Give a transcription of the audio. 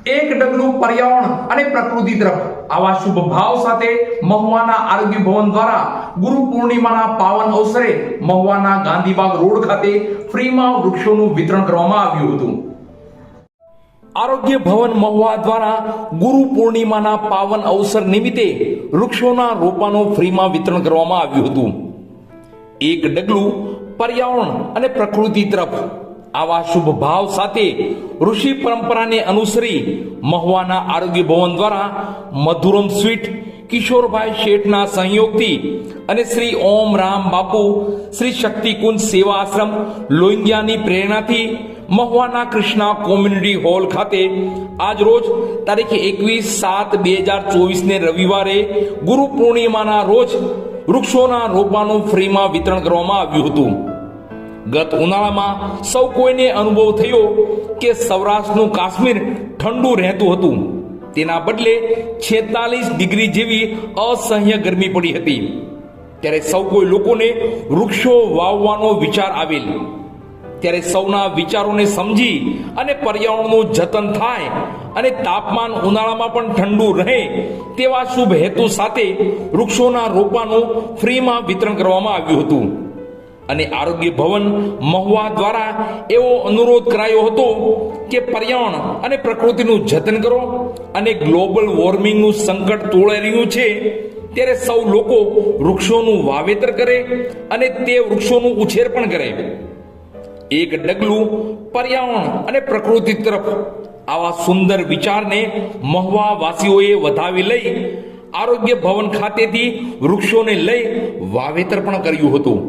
એક ડગલું પર્યાવરણ અને પ્રકૃતિ તરફ આવા શુભ ભાવ સાથે મહુવાના આરોગ્ય ભવન દ્વારા ગુરુ પૂર્ણિમાના પાવન અવસરે મહુવાના ગાંધીબાગ રોડ ખાતે ફ્રીમાં વૃક્ષોનું વિતરણ કરવામાં આવ્યું હતું. આરોગ્ય ભવન મહુવા દ્વારા ગુરુ પૂર્ણિમાના પાવન અવસર નિમિત્તે વૃક્ષોના રોપાનું ફ્રીમાં વિતરણ કરવામાં આવ્યું હતું. એક ડગલું પર્યાવરણ અને પ્રકૃતિ તરફ આવા શુભ ભાવ સાથે ઋષિ પરંપરાને અનુસરી મહુવાના આરોગ્ય ભવન દ્વારા મધુરમ સ્વીટ કિશોરભાઈ શેઠના સહયોગથી અને શ્રી ઓમ રામ બાપુ શ્રી શક્તિકુંજ સેવા આશ્રમ લોહિંગ્યાની પ્રેરણાથી મહુવાના કૃષ્ણા કોમ્યુનિટી હોલ ખાતે આજ રોજ તારીખ 21/7/2024 ને રવિવારે ગુરુ પૂર્ણિમાના રોજ વૃક્ષોના રોપાનું ફ્રીમાં વિતરણ કરવામાં આવ્યું હતું. ગત ઉનાળામાં સૌ કોઈને અનુભવ થયો કે સૌરાષ્ટ્રનું કાશ્મીર ઠંડુ રહેતું હતું, તેના બદલે 46 ડિગ્રી જેવી અસહ્ય ગરમી પડી હતી. ત્યારે સૌ કોઈ લોકોને વૃક્ષો વાવવાનો વિચાર આવેલ. ત્યારે સૌના વિચારોને સમજી અને પર્યાવરણનું જતન થાય અને તાપમાન ઉનાળામાં પણ ઠંડુ રહે તેવા શુભ હેતુ સાથે વૃક્ષોના રોપાનું ફ્રીમાં વિતરણ કરવામાં આવ્યું હતું. અને આરોગ્ય ભવન મહુવા દ્વારા એવો અનુરોધ કરાયો હતો કે પર્યાવરણ અને પ્રકૃતિનું જતન કરો અને ગ્લોબલ વોર્મિંગનું સંકટ તોળાઈ રહ્યું છે ત્યારે સૌ લોકો વૃક્ષોનું વાવેતર કરે અને તે વૃક્ષોનું ઉછેર પણ કરે. એક ડગલું પર્યાવરણ અને પ્રકૃતિ તરફ આવા સુંદર વિચારને મહુવા વાસીઓએ વધાવી લઈ આરોગ્ય ભવન ખાતેથી વૃક્ષોને લઈ વાવેતર પણ કર્યું હતું.